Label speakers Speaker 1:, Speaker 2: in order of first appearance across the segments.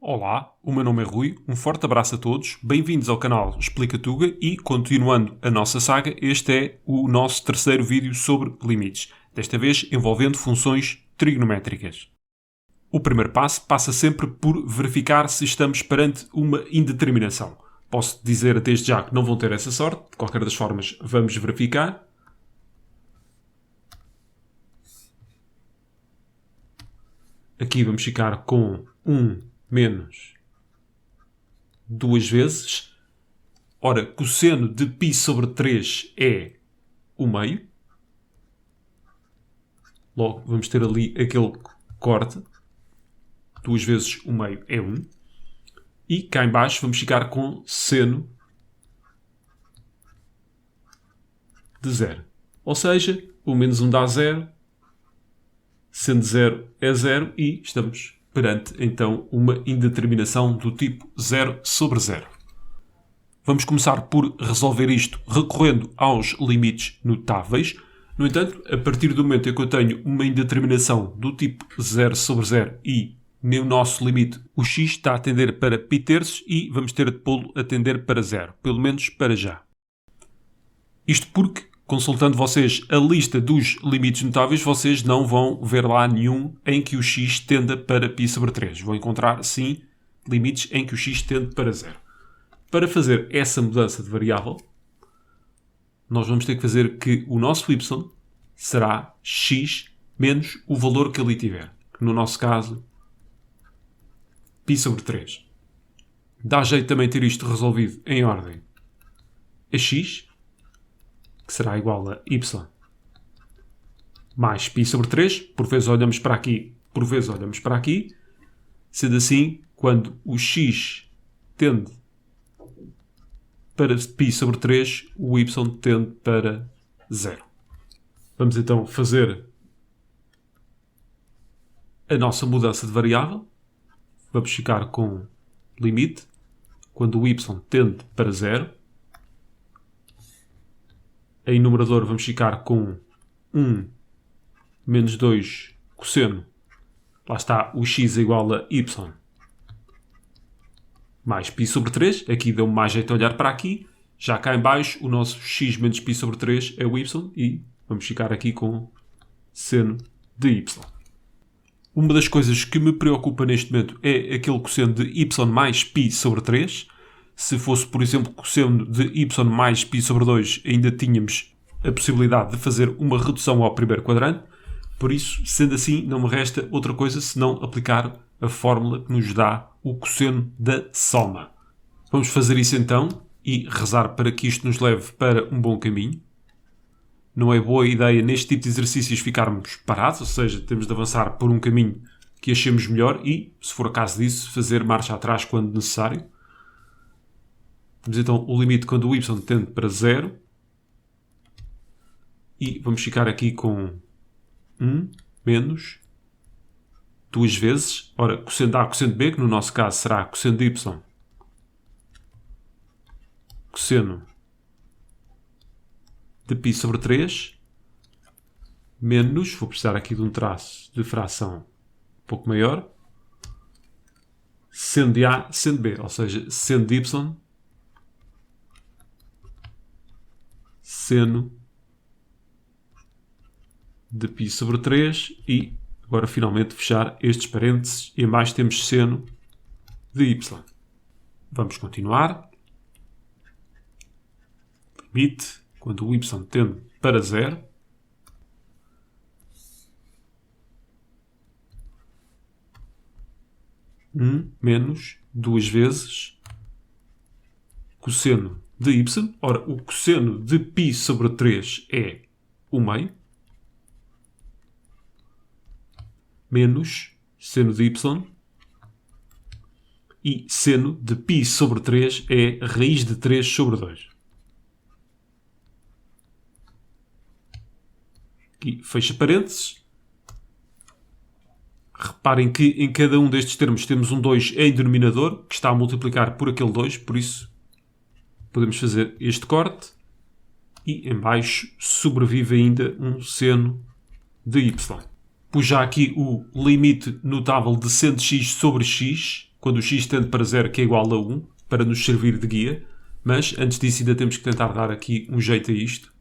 Speaker 1: Olá, o meu nome é Rui, um forte abraço a todos, bem-vindos ao canal Explica Tuga e, continuando a nossa saga, este é o nosso terceiro vídeo sobre limites, desta vez envolvendo funções trigonométricas. O primeiro passo passa sempre por verificar se estamos perante uma indeterminação. Posso dizer desde já que não vão ter essa sorte, de qualquer das formas vamos verificar. Aqui vamos ficar com 1 menos 2 vezes. Ora, cosseno de π sobre 3 é o meio. Logo, vamos ter ali aquele corte. 2 vezes o meio é 1. E cá em baixo vamos ficar com seno de 0. Ou seja, o menos 1 dá 0. Seno de 0 é 0 e estamos perante, então, uma indeterminação do tipo 0 sobre 0. Vamos começar por resolver isto recorrendo aos limites notáveis. No entanto, a partir do momento em que eu tenho uma indeterminação do tipo 0 sobre 0 e no nosso limite o x está a tender para π terços e vamos ter de pô-lo a tender para 0, pelo menos para já. Isto porque, consultando vocês a lista dos limites notáveis, vocês não vão ver lá nenhum em que o x tenda para π sobre 3. Vão encontrar, sim, limites em que o x tende para 0. Para fazer essa mudança de variável, nós vamos ter que fazer que o nosso y será x menos o valor que ali tiver. Que no nosso caso, π sobre 3. Dá jeito também ter isto resolvido em ordem a x, que será igual a y mais π sobre 3. Por vezes olhamos para aqui, por vezes olhamos para aqui. Sendo assim, quando o x tende para π sobre 3, o y tende para 0. Vamos então fazer a nossa mudança de variável. Vamos ficar com limite, quando o y tende para 0. Em numerador vamos ficar com 1 menos 2 cosseno. Lá está, o x é igual a y mais π sobre 3. Aqui deu-me mais jeito a olhar para aqui. Já cá em baixo, o nosso x menos π sobre 3 é o y e vamos ficar aqui com seno de y. Uma das coisas que me preocupa neste momento é aquele cosseno de y mais π sobre 3. Se fosse, por exemplo, cosseno de y mais π sobre 2, ainda tínhamos a possibilidade de fazer uma redução ao primeiro quadrante. Por isso, sendo assim, não me resta outra coisa senão aplicar a fórmula que nos dá o cosseno da soma. Vamos fazer isso então e rezar para que isto nos leve para um bom caminho. Não é boa ideia neste tipo de exercícios ficarmos parados, ou seja, temos de avançar por um caminho que achemos melhor e, se for o caso disso, fazer marcha atrás quando necessário. Temos então o limite quando o y tende para 0. E vamos ficar aqui com 1 menos 2 vezes. Ora, cosseno de A, cosseno de B, que no nosso caso será cosseno de y, cosseno de π sobre 3, menos, vou precisar aqui de um traço de fração um pouco maior, seno de A, seno de B, ou seja, seno de y, seno de π sobre 3 e agora finalmente fechar estes parênteses e em baixo temos seno de y. Vamos continuar. Limite quando o y tende para 0. Menos 2 vezes cosseno de y. Ora, o cosseno de π sobre 3 é o meio. Menos seno de y. E seno de π sobre 3 é raiz de 3 sobre 2. Aqui fecha parênteses. Reparem que em cada um destes termos temos um 2 em denominador, que está a multiplicar por aquele 2, por isso podemos fazer este corte. E em baixo sobrevive ainda um seno de y. Pus já aqui o limite notável de seno de x sobre x, quando o x tende para 0, que é igual a 1, para nos servir de guia. Mas, antes disso, ainda temos que tentar dar aqui um jeito a isto.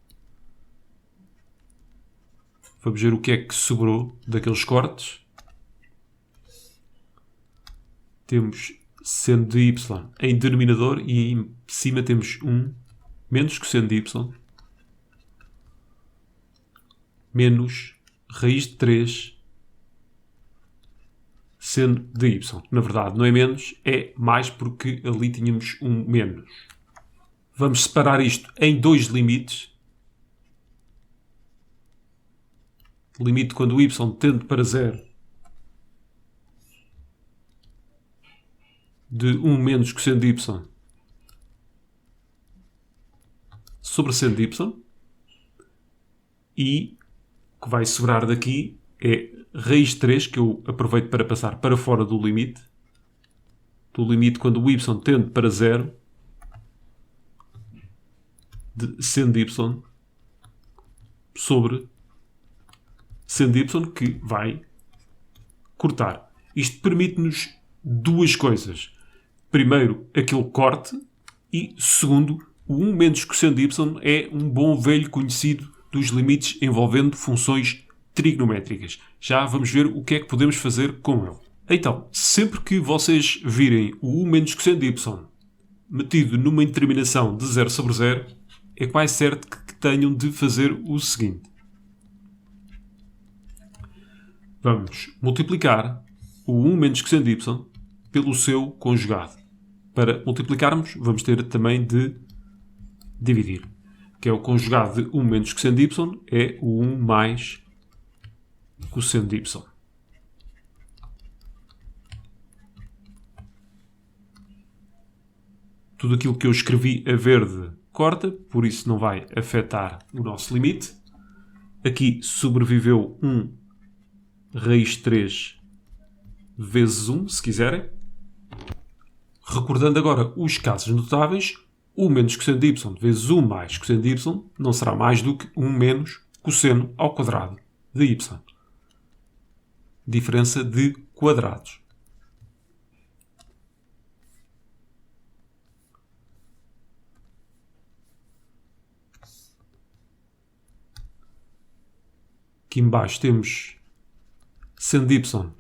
Speaker 1: Vamos ver o que é que sobrou daqueles cortes. Temos seno de y em denominador e em cima temos 1 menos cosseno de y menos raiz de 3 seno de y. Na verdade, não é menos, é mais porque ali tínhamos um menos. Vamos separar isto em dois limites. Limite quando o y tende para 0 de 1 menos cosseno de y sobre seno de y. E o que vai sobrar daqui é raiz de 3, que eu aproveito para passar para fora do limite. Do limite quando o y tende para 0 de seno de y sobre seno de y, que vai cortar. Isto permite-nos duas coisas. Primeiro, aquele corte, e segundo, o 1 menos cosseno de y é um bom velho conhecido dos limites envolvendo funções trigonométricas. Já vamos ver o que é que podemos fazer com ele. Então, sempre que vocês virem o 1 menos cosseno de y metido numa indeterminação de 0 sobre 0, é quase certo que tenham de fazer o seguinte. Vamos multiplicar o 1 menos cosseno de y pelo seu conjugado. Para multiplicarmos, vamos ter também de dividir. Que é o conjugado de 1 menos cosseno de y, é o 1 mais cosseno de y. Tudo aquilo que eu escrevi a verde corta, por isso não vai afetar o nosso limite. Aqui sobreviveu 1 raiz 3 vezes 1, se quiserem. Recordando agora os casos notáveis, 1 menos cosseno de y vezes 1 mais cosseno de y não será mais do que 1 menos cosseno ao quadrado de y. Diferença de quadrados. Aqui embaixo temos seno de y,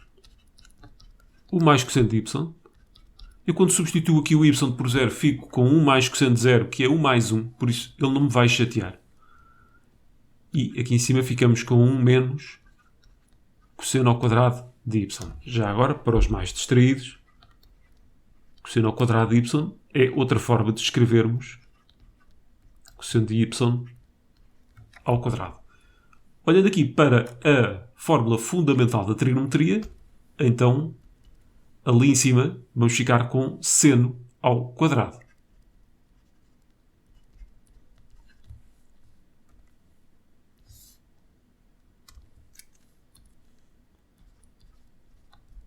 Speaker 1: o mais cosseno de y. Eu quando substituo aqui o y por 0 fico com 1 mais cosseno de 0, que é 1 mais 1, por isso ele não me vai chatear. E aqui em cima ficamos com 1 menos cosseno ao quadrado de y. Já agora, para os mais distraídos, cosseno ao quadrado de y é outra forma de escrevermos cosseno de y ao quadrado. Olhando aqui para a fórmula fundamental da trigonometria, então, ali em cima, vamos ficar com seno ao quadrado.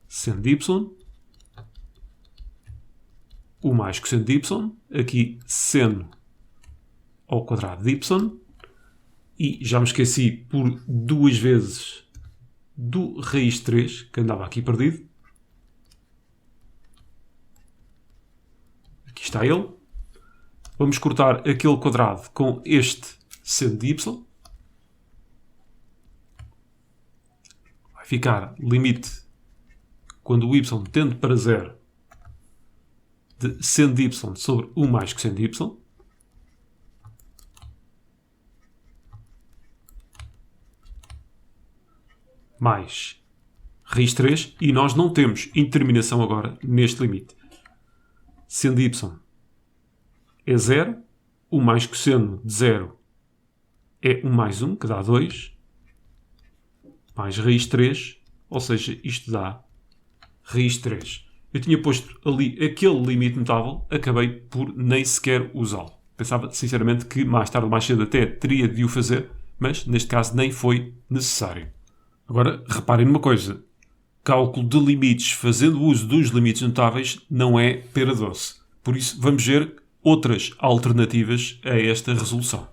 Speaker 1: Seno de y, o mais cosseno de y, aqui seno ao quadrado de y, e já me esqueci por duas vezes do raiz 3, que andava aqui perdido. Aqui está ele. Vamos cortar aquele quadrado com este seno de y. Vai ficar limite quando o y tende para 0 de seno de y sobre 1 mais cosseno de y. Mais raiz 3. E nós não temos indeterminação agora neste limite. Seno de y é 0. 1 mais cosseno de 0 é 1 mais 1, que dá 2. Mais raiz 3. Ou seja, isto dá raiz 3. Eu tinha posto ali aquele limite notável, acabei por nem sequer usá-lo. Pensava, sinceramente, que mais tarde ou mais cedo até teria de o fazer, mas neste caso nem foi necessário. Agora, reparem numa coisa. Cálculo de limites fazendo uso dos limites notáveis não é pera doce. Por isso, vamos ver outras alternativas a esta resolução.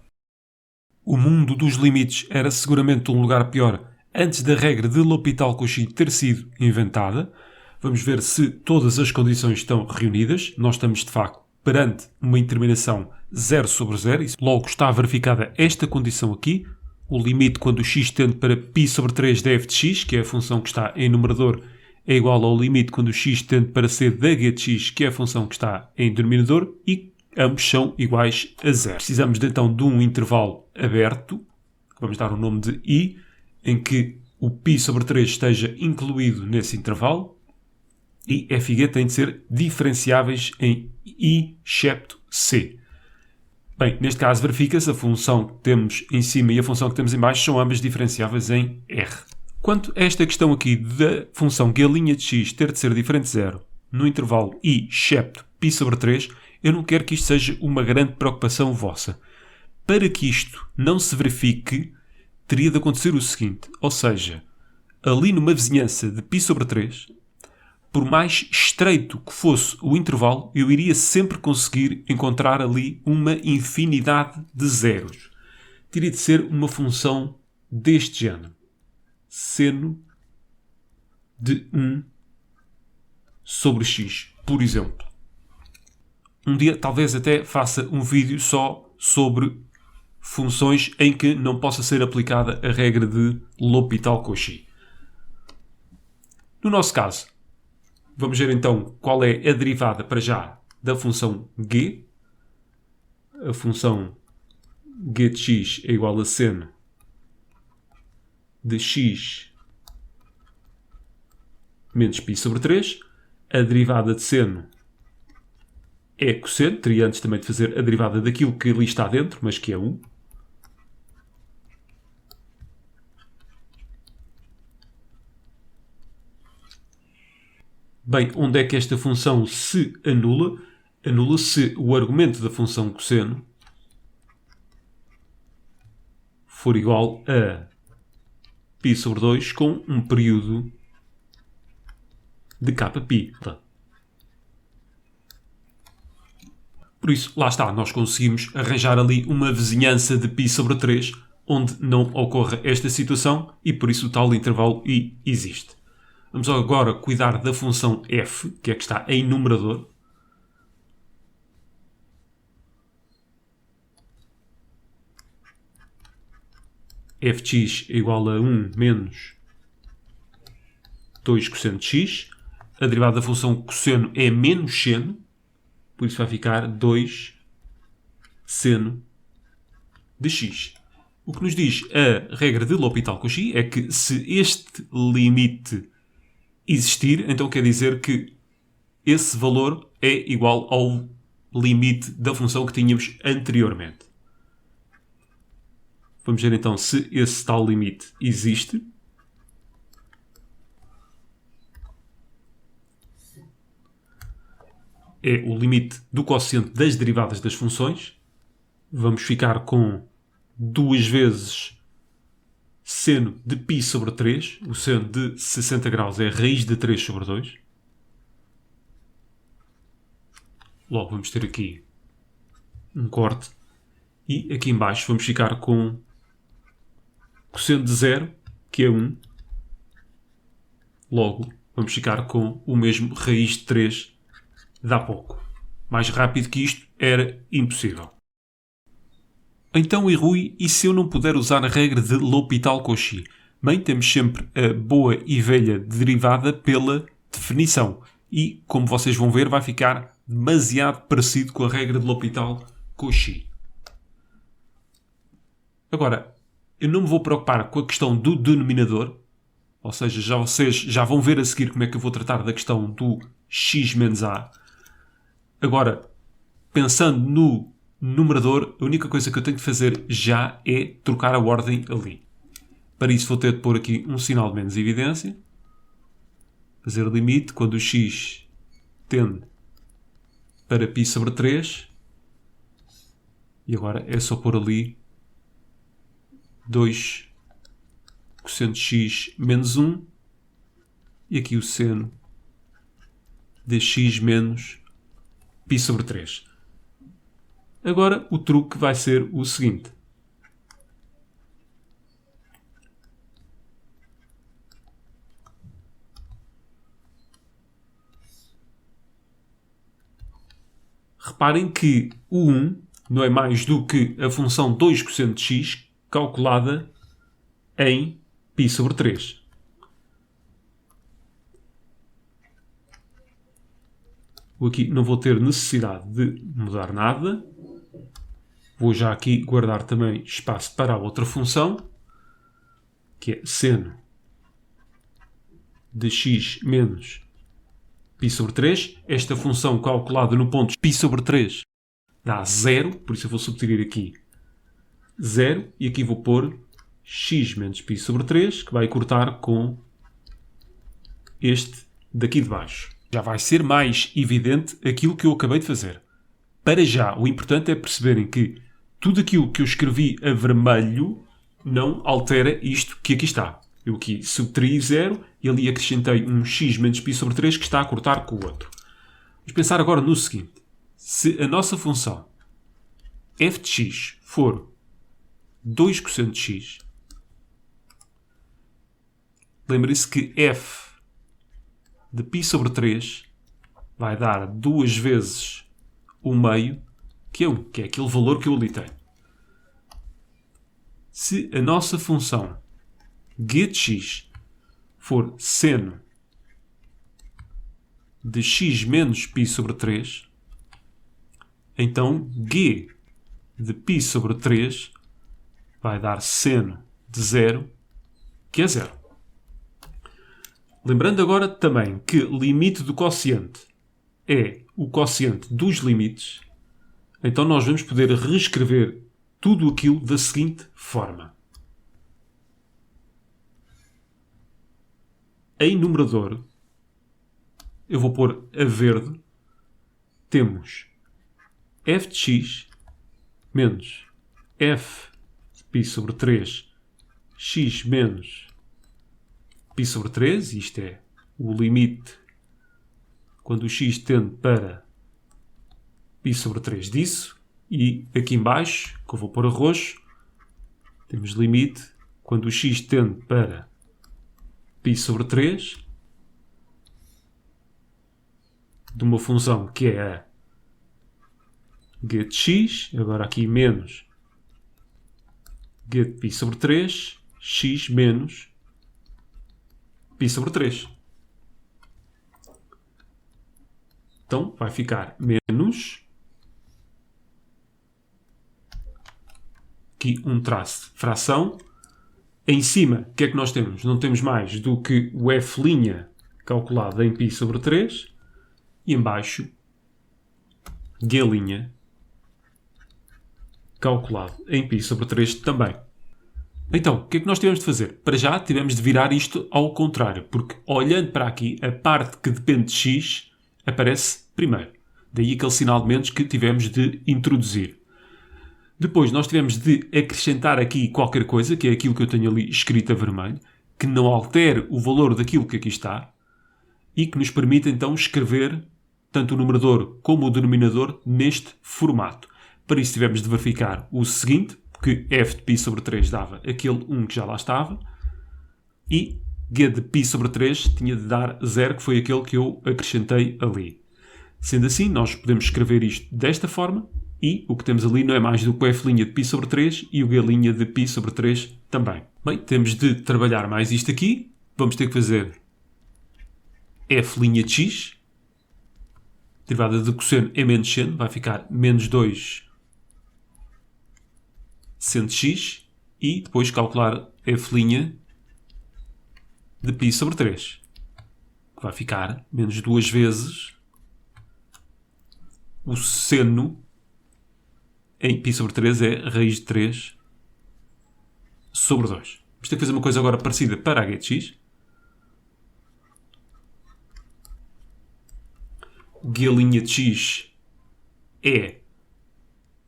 Speaker 1: O mundo dos limites era seguramente um lugar pior antes da regra de L'Hôpital-Cauchy ter sido inventada, Vamos ver se todas as condições estão reunidas. Nós estamos, de facto, perante uma interminação 0 sobre 0. Logo está verificada esta condição aqui. O limite quando o x tende para π sobre 3 de f de x, que é a função que está em numerador, é igual ao limite quando o x tende para c da g de x, que é a função que está em denominador, e ambos são iguais a 0. Precisamos então de um intervalo aberto, que vamos dar o nome de i, em que o π sobre 3 esteja incluído nesse intervalo, e f e g têm de ser diferenciáveis em i excepto c. Bem, neste caso verifica-se a função que temos em cima e a função que temos em baixo são ambas diferenciáveis em r. Quanto a esta questão aqui da função g' de x ter de ser diferente de 0 no intervalo i excepto π sobre 3, eu não quero que isto seja uma grande preocupação vossa. Para que isto não se verifique, teria de acontecer o seguinte, ou seja, ali numa vizinhança de π sobre 3, por mais estreito que fosse o intervalo, eu iria sempre conseguir encontrar ali uma infinidade de zeros. Teria de ser uma função deste género. Seno de 1 sobre x, por exemplo. Um dia talvez até faça um vídeo só sobre funções em que não possa ser aplicada a regra de L'Hopital-Cauchy. No nosso caso, vamos ver então qual é a derivada para já da função g. A função g de x é igual a seno de x menos π sobre 3. A derivada de seno é cosseno. Teria antes também de fazer a derivada daquilo que ali está dentro, mas que é 1. Bem, onde é que esta função se anula? Anula-se o argumento da função cosseno for igual a π sobre 2 com um período de kπ. Por isso, lá está, nós conseguimos arranjar ali uma vizinhança de π sobre 3 onde não ocorra esta situação e por isso o tal intervalo i existe. Vamos agora cuidar da função f, que é que está em numerador. f de x é igual a 1 menos 2 cosseno de x. A derivada da função cosseno é menos seno, por isso vai ficar 2 seno de x. O que nos diz a regra de L'Hopital-Cauchy é que se este limite existir, então quer dizer que esse valor é igual ao limite da função que tínhamos anteriormente. Vamos ver então se esse tal limite existe. É o limite do quociente das derivadas das funções. Vamos ficar com 2 vezes seno de π sobre 3. O seno de 60 graus é a raiz de 3 sobre 2. Logo vamos ter aqui um corte. E aqui em baixo vamos ficar com cosseno de 0, que é 1. Logo vamos ficar com o mesmo raiz de 3 de há pouco. Mais rápido que isto era impossível. Então, e Rui, e se eu não puder usar a regra de L'Hopital-Cauchy? Bem, temos sempre a boa e velha derivada pela definição. E, como vocês vão ver, vai ficar demasiado parecido com a regra de L'Hopital-Cauchy. Agora, eu não me vou preocupar com a questão do denominador, ou seja, vocês já vão ver a seguir como é que eu vou tratar da questão do x menos a. Agora, pensando no numerador, a única coisa que eu tenho de fazer já é trocar a ordem ali. Para isso vou ter de pôr aqui um sinal de menos evidência. Fazer o limite quando o x tende para π sobre 3. E agora é só pôr ali 2 cosseno de x menos 1. E aqui o seno de x menos π sobre 3. Agora o truque vai ser o seguinte. reparem que o 1 não é mais do que a função 2 cosseno de x calculada em π sobre 3. Aqui não vou ter necessidade de mudar nada. Vou já aqui guardar também espaço para a outra função, que é seno de x menos π sobre 3. Esta função calculada no ponto π sobre 3 dá 0, por isso eu vou subtrair aqui 0, e aqui vou pôr x menos π sobre 3, que vai cortar com este daqui de baixo. Já vai ser mais evidente aquilo que eu acabei de fazer. Para já, o importante é perceberem que tudo aquilo que eu escrevi a vermelho não altera isto que aqui está. Eu aqui subtraí 0 e ali acrescentei um x menos π sobre 3 que está a cortar com o outro. Vamos pensar agora no seguinte. Se a nossa função f de x for 2 cosseno de x, lembrem-se que f de π sobre 3 vai dar 2 vezes o meio, que é 1, que é aquele valor que eu ali tenho. Se a nossa função g de x for seno de x menos π sobre 3, então g de π sobre 3 vai dar seno de 0, que é 0. Lembrando agora também que limite do quociente é o quociente dos limites, então nós vamos poder reescrever tudo aquilo da seguinte forma. Em numerador, eu vou pôr a verde, temos f de x menos f de π sobre 3 x menos π sobre 3, isto é o limite quando o x tende para π sobre 3 disso, e aqui em baixo, que eu vou pôr a roxo, temos limite quando o x tende para π sobre 3 de uma função que é a g de x, agora aqui menos g de π sobre 3, x menos π sobre 3. Então vai ficar menos, aqui um traço de fração. Em cima, o que é que nós temos? Não temos mais do que o f' calculado em π sobre 3, e em baixo g' calculado em π sobre 3 também. Então, o que é que nós tivemos de fazer? Para já, tivemos de virar isto ao contrário, porque olhando para aqui, a parte que depende de x aparece primeiro. Daí aquele sinal de menos que tivemos de introduzir. Depois, nós tivemos de acrescentar aqui qualquer coisa, que é aquilo que eu tenho ali escrito a vermelho, que não altere o valor daquilo que aqui está e que nos permite, então, escrever tanto o numerador como o denominador neste formato. Para isso, tivemos de verificar o seguinte, que f de π sobre 3 dava aquele 1 que já lá estava, e g de π sobre 3 tinha de dar 0, que foi aquele que eu acrescentei ali. Sendo assim, nós podemos escrever isto desta forma, e o que temos ali não é mais do que o f' de π sobre 3 e o g' de π sobre 3 também. Bem, temos de trabalhar mais isto aqui. Vamos ter que fazer f' de x, derivada de cosseno é menos seno, vai ficar menos 2 seno de x, e depois calcular f' de π sobre 3, que vai ficar menos 2 vezes o seno em π sobre 3 é raiz de 3 sobre 2. Vamos ter que fazer uma coisa agora parecida para a g de x. G' de x é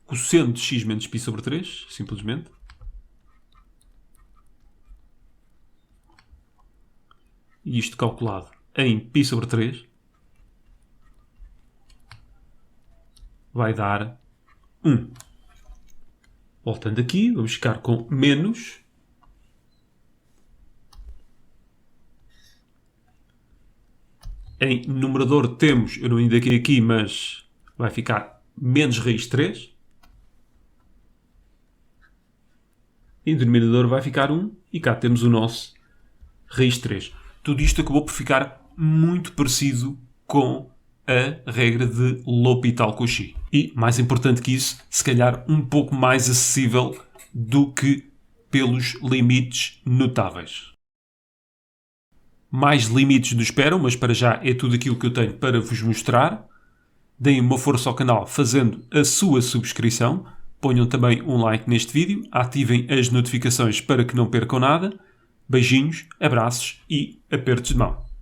Speaker 1: cosseno de x menos π sobre 3, simplesmente. E isto calculado em π sobre 3 vai dar 1. Voltando aqui, vamos ficar com menos. Em numerador temos, eu não indiquei aqui, mas vai ficar menos raiz 3. E o denominador vai ficar 1 e cá temos o nosso raiz 3. Tudo isto acabou por ficar muito parecido com a regra de L'Hôpital Cauchy. E, mais importante que isso, se calhar um pouco mais acessível do que pelos limites notáveis. Mais limites do esperam, mas para já é tudo aquilo que eu tenho para vos mostrar. Deem uma força ao canal fazendo a sua subscrição. Ponham também um like neste vídeo. Ativem as notificações para que não percam nada. Beijinhos, abraços e apertos de mão.